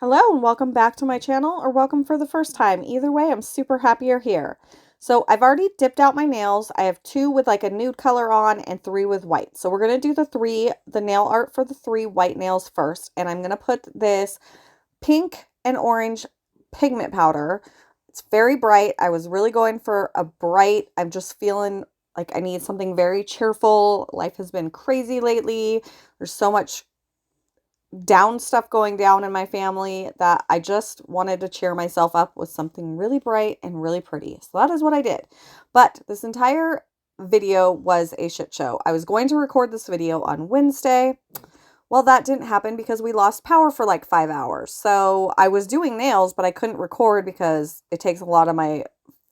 Hello and welcome back to my channel, or welcome for the first time. Either way, I'm super happy you're here. So I've already dipped out my nails. I have 2 with like a nude color on and 3 with white. So we're going to do the nail art for the 3 white nails first. And I'm going to put this pink and orange pigment powder. It's very bright. I was really going for a bright, I'm just feeling like I need something very cheerful. Life has been crazy lately. There's so much down stuff going down in my family that I just wanted to cheer myself up with something really bright and really pretty. So that is what I did. But this entire video was a shit show. I was going to record this video on Wednesday. Well, that didn't happen because we lost power for like 5 hours. So I was doing nails, but I couldn't record because it takes a lot of my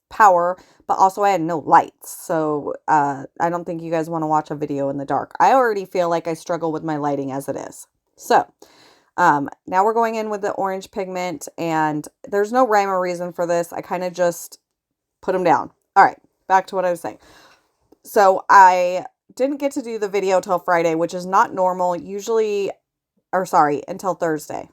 power, but also I had no lights. So I don't think you guys want to watch a video in the dark. I already feel like I struggle with my lighting as it is. So, now we're going in with the orange pigment, and there's no rhyme or reason for this. I kind of just put them down. All right, back to what I was saying. So I didn't get to do the video till Friday, which is not normal. Usually, or sorry, until Thursday,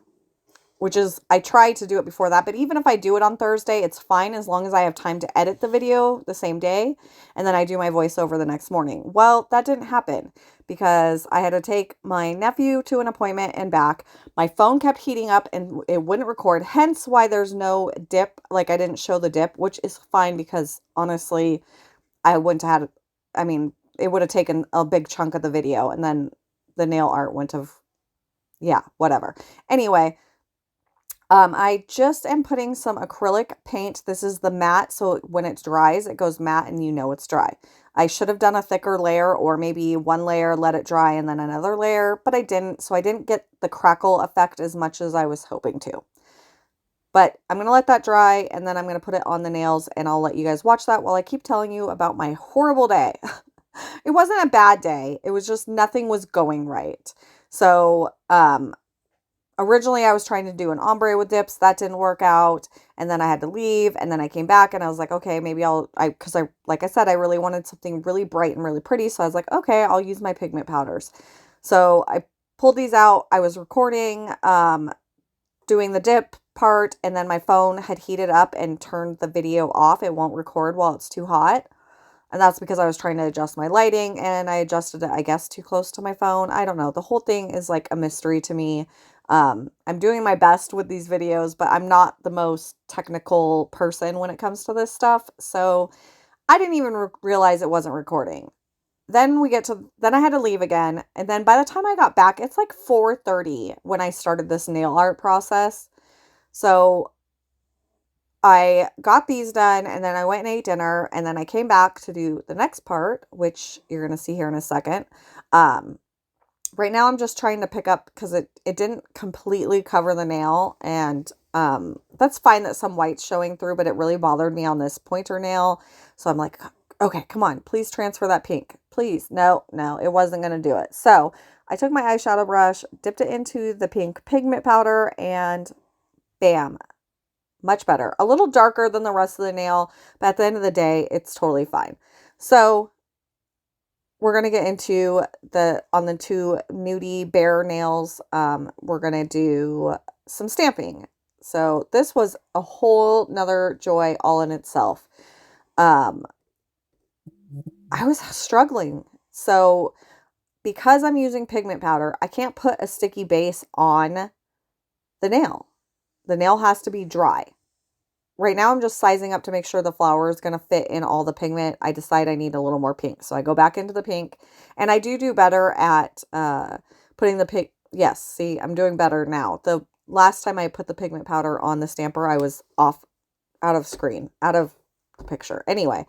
which is, I try to do it before that. But even if I do it on Thursday, it's fine as long as I have time to edit the video the same day. And then I do my voiceover the next morning. Well, that didn't happen because I had to take my nephew to an appointment and back. My phone kept heating up and it wouldn't record. Hence why there's no dip. Like I didn't show the dip, which is fine because honestly, I wouldn't have had, I mean, it would have taken a big chunk of the video and then the nail art wouldn't have, yeah, whatever. Anyway, I just am putting some acrylic paint. This is the matte, so when it dries, it goes matte and you know it's dry. I should have done a thicker layer or maybe one layer, let it dry, and then another layer, but I didn't, so I didn't get the crackle effect as much as I was hoping to. But I'm going to let that dry, and then I'm going to put it on the nails, and I'll let you guys watch that while I keep telling you about my horrible day. It wasn't a bad day. It was just nothing was going right. So, originally I was trying to do an ombre with dips. That didn't work out. And then I had to leave. And then I came back and I was like, okay, maybe because like I said, I really wanted something really bright and really pretty. So I was like, okay, I'll use my pigment powders. So I pulled these out. I was recording, doing the dip part. And then my phone had heated up and turned the video off. It won't record while it's too hot. And that's because I was trying to adjust my lighting and I adjusted it, I guess, too close to my phone. I don't know. The whole thing is like a mystery to me. I'm doing my best with these videos, but I'm not the most technical person when it comes to this stuff. So I didn't even realize it wasn't recording. Then I had to leave again. And then by the time I got back, it's like 4:30 when I started this nail art process. So I got these done and then I went and ate dinner and then I came back to do the next part, which you're going to see here in a second. Right now I'm just trying to pick up because it didn't completely cover the nail, and that's fine that some white's showing through, but it really bothered me on this pointer nail. So I'm like, okay, come on, please transfer that pink. Please. No, it wasn't going to do it. So I took my eyeshadow brush, dipped it into the pink pigment powder, and bam, much better. A little darker than the rest of the nail, but at the end of the day, it's totally fine. So we're going to get into on the 2 nudie bare nails, we're going to do some stamping. So this was a whole nother joy all in itself. I was struggling. So because I'm using pigment powder, I can't put a sticky base on the nail. The nail has to be dry. Right now, I'm just sizing up to make sure the flower is going to fit in all the pigment. I decide I need a little more pink. So I go back into the pink. And I do better at putting the pink. Yes, see, I'm doing better now. The last time I put the pigment powder on the stamper, I was out of screen, out of the picture. Anyway,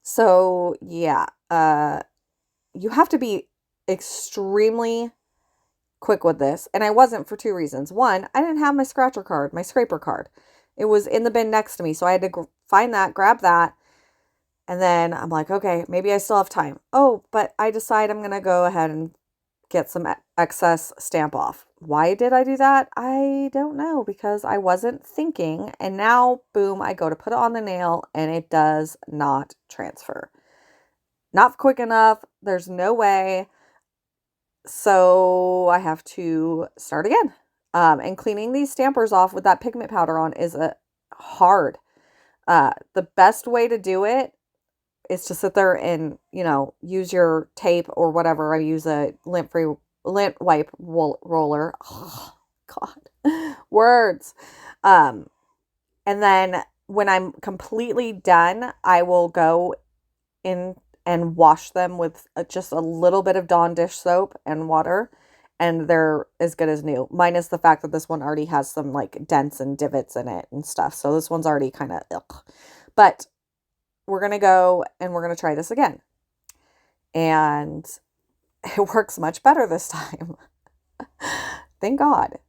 so yeah, you have to be extremely quick with this, and I wasn't for 2 reasons. One, I didn't have my scratcher card, my scraper card. It was in the bin next to me, so I had to find that, grab that, and then I'm like, okay, maybe I still have time. Oh, but I decide I'm going to go ahead and get some excess stamp off. Why did I do that? I don't know, because I wasn't thinking, and now, boom, I go to put it on the nail, and it does not transfer. Not quick enough. There's no way. So I have to start again. And cleaning these stampers off with that pigment powder on is hard. The best way to do it is to sit there and, use your tape or whatever. I use a lint wipe roller. Oh, God. Words. Um, and then when I'm completely done, I will go in and wash them with just a little bit of Dawn dish soap and water, and they're as good as new, minus the fact that this one already has some like dents and divots in it and stuff. So this one's already kind of ugh. But we're going to go and we're going to try this again. And it works much better this time. Thank God.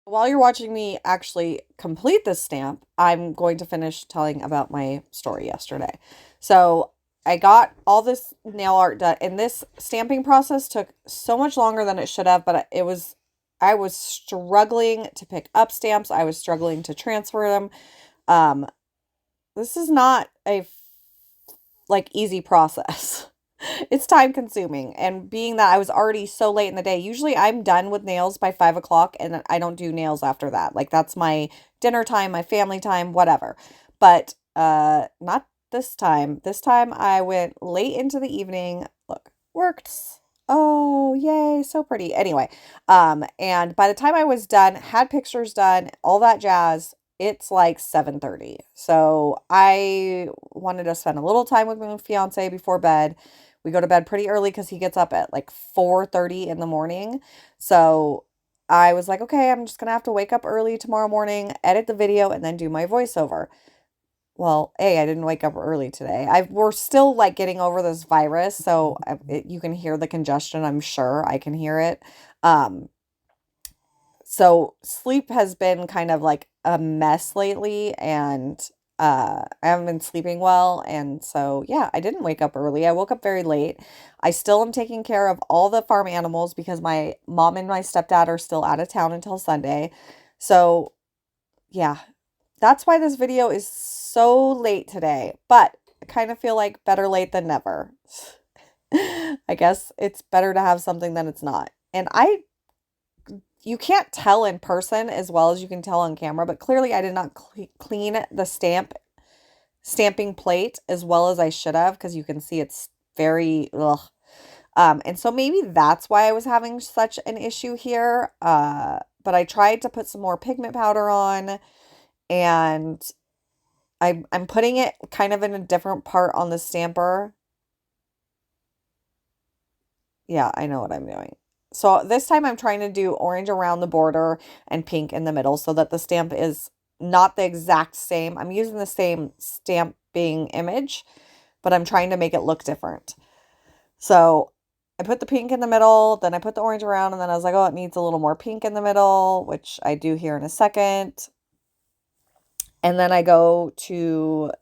While you're watching me actually complete this stamp, I'm going to finish telling about my story yesterday. So I got all this nail art done, and this stamping process took so much longer than it should have, but I was struggling to pick up stamps. I was struggling to transfer them. This is not a easy process. It's time consuming. And being that I was already so late in the day, usually I'm done with nails by 5 o'clock and I don't do nails after that. Like that's my dinner time, my family time, whatever. But not this time. This time I went late into the evening. Look, worked. Oh, yay, so pretty. Anyway, and by the time I was done, had pictures done, all that jazz, it's like 7:30. So I wanted to spend a little time with my fiance before bed. We go to bed pretty early because he gets up at like 4:30 in the morning. So I was like, okay, I'm just gonna have to wake up early tomorrow morning, edit the video, and then do my voiceover. Well, I didn't wake up early today. We're still like getting over this virus, so you can hear the congestion. I'm sure I can hear it. So sleep has been kind of like a mess lately, and I haven't been sleeping well, and so yeah, I didn't wake up early. I woke up very late. I still am taking care of all the farm animals because my mom and my stepdad are still out of town until Sunday. So yeah, that's why this video is so late today, but I kind of feel like better late than never. I guess it's better to have something than it's not. And you can't tell in person as well as you can tell on camera, but clearly I did not clean the stamping plate as well as I should have, because you can see it's very ugh. And so maybe that's why I was having such an issue here. But I tried to put some more pigment powder on, and I'm putting it kind of in a different part on the stamper. Yeah, I know what I'm doing. So this time I'm trying to do orange around the border and pink in the middle so that the stamp is not the exact same. I'm using the same stamping image, but I'm trying to make it look different. So I put the pink in the middle, then I put the orange around, and then I was like, oh, it needs a little more pink in the middle, which I do here in a second. And then I go to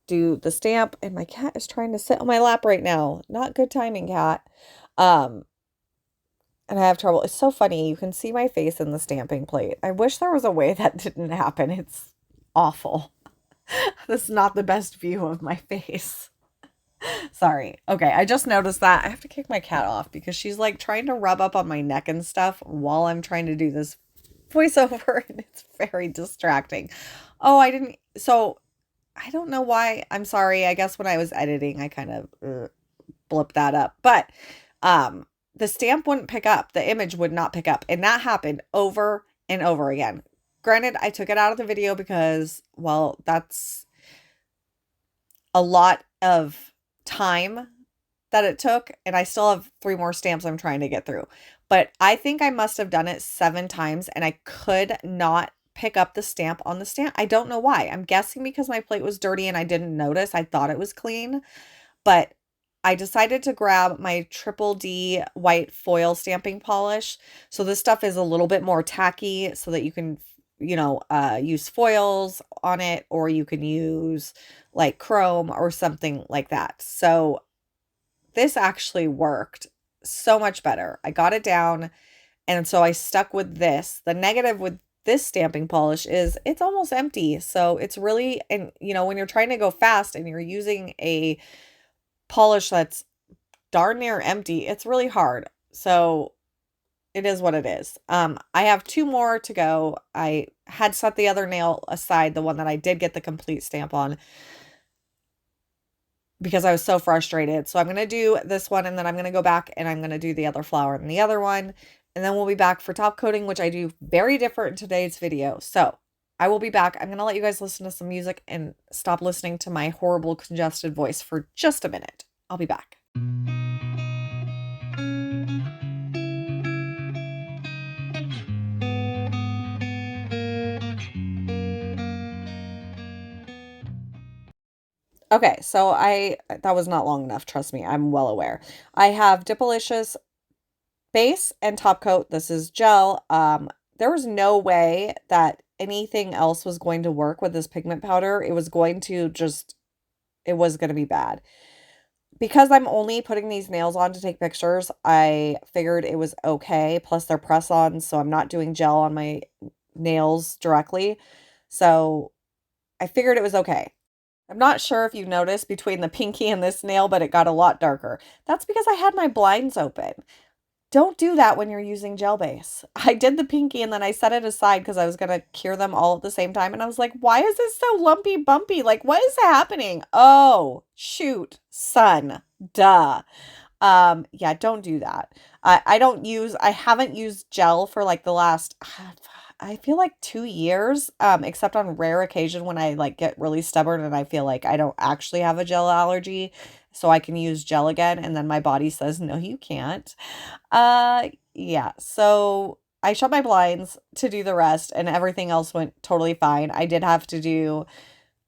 do the stamp, and my cat is trying to sit on my lap right now. Not good timing, cat. Um, and I have trouble. It's so funny. You can see my face in the stamping plate. I wish there was a way that didn't happen. It's awful. This is not the best view of my face. Sorry. Okay, I just noticed that. I have to kick my cat off because she's like trying to rub up on my neck and stuff while I'm trying to do this voiceover, and it's very distracting. Oh, I don't know why. I'm sorry. I guess when I was editing, I kind of blipped that up. But the stamp wouldn't pick up. The image would not pick up. And that happened over and over again. Granted, I took it out of the video because, well, that's a lot of time that it took. And I still have 3 more stamps I'm trying to get through. But I think I must have done it 7 times and I could not pick up the stamp on the stamp. I don't know why. I'm guessing because my plate was dirty and I didn't notice. I thought it was clean. But I decided to grab my Triple D white foil stamping polish. So this stuff is a little bit more tacky so that you can, use foils on it, or you can use like chrome or something like that. So this actually worked so much better. I got it down, and so I stuck with this. The negative with this stamping polish is it's almost empty. So it's really, and when you're trying to go fast and you're using a polish that's darn near empty, it's really hard. So it is what it is. I have 2 more to go. I had set the other nail aside, the one that I did get the complete stamp on, because I was so frustrated. So I'm gonna do this one, and then I'm gonna go back and I'm gonna do the other flower and the other one, and then we'll be back for top coating, which I do very different in today's video. So I will be back. I'm gonna let you guys listen to some music and stop listening to my horrible congested voice for just a minute. I'll be back. Okay, so that was not long enough, trust me, I'm well aware. I have Dipalicious base and top coat. This is gel. There was no way that anything else was going to work with this pigment powder. It was going to just, it was going to be bad. Because I'm only putting these nails on to take pictures, I figured it was okay. Plus they're press-ons, so I'm not doing gel on my nails directly. So I figured it was okay. I'm not sure if you noticed between the pinky and this nail, but it got a lot darker. That's because I had my blinds open. Don't do that when you're using gel base. I did the pinky and then I set it aside because I was going to cure them all at the same time. And I was like, why is this so lumpy bumpy? Like, what is happening? Oh, shoot, sun, duh. Yeah, don't do that. I haven't used gel for like the last, I feel like 2 years, except on rare occasion when I like get really stubborn and I feel like I don't actually have a gel allergy. So I can use gel again. And then my body says, no, you can't. Yeah. So I shut my blinds to do the rest and everything else went totally fine. I did have to do,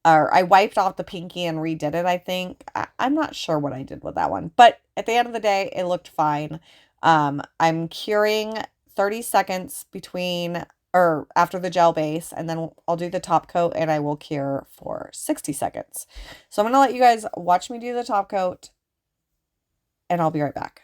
or I wiped off the pinky and redid it, I think. I'm not sure what I did with that one, but at the end of the day, it looked fine. I'm curing 30 seconds between or after the gel base, and then I'll do the top coat and I will cure for 60 seconds. So I'm going to let you guys watch me do the top coat and I'll be right back.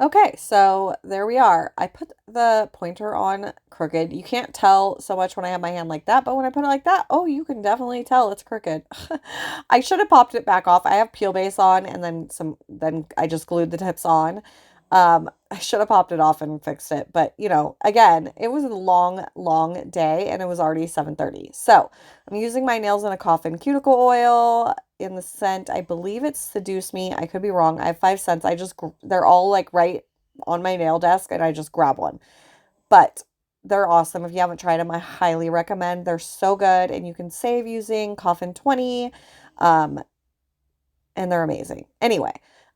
Okay, so there we are. I put the pointer on crooked. You can't tell so much when I have my hand like that, but when I put it like that, oh, you can definitely tell it's crooked. I should have popped it back off. I have peel base on and then I just glued the tips on. I should have popped it off and fixed it, but you know, again, it was a long, long day and it was already 7:30. So I'm using my Nailzinacoffin cuticle oil in the scent. I believe it's Seduce Me. I could be wrong. I have 5 scents. They're all like right on my nail desk and I just grab one. But they're awesome. If you haven't tried them, I highly recommend. They're so good and you can save using Coffin 20. And they're amazing. Anyway,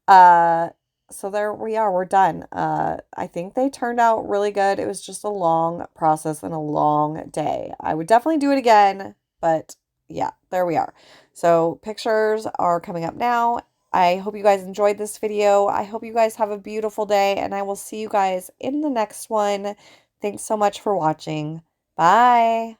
uh, so there we are. We're done. I think they turned out really good. It was just a long process and a long day. I would definitely do it again, but yeah, there we are. So pictures are coming up now. I hope you guys enjoyed this video. I hope you guys have a beautiful day, and I will see you guys in the next one. Thanks so much for watching. Bye.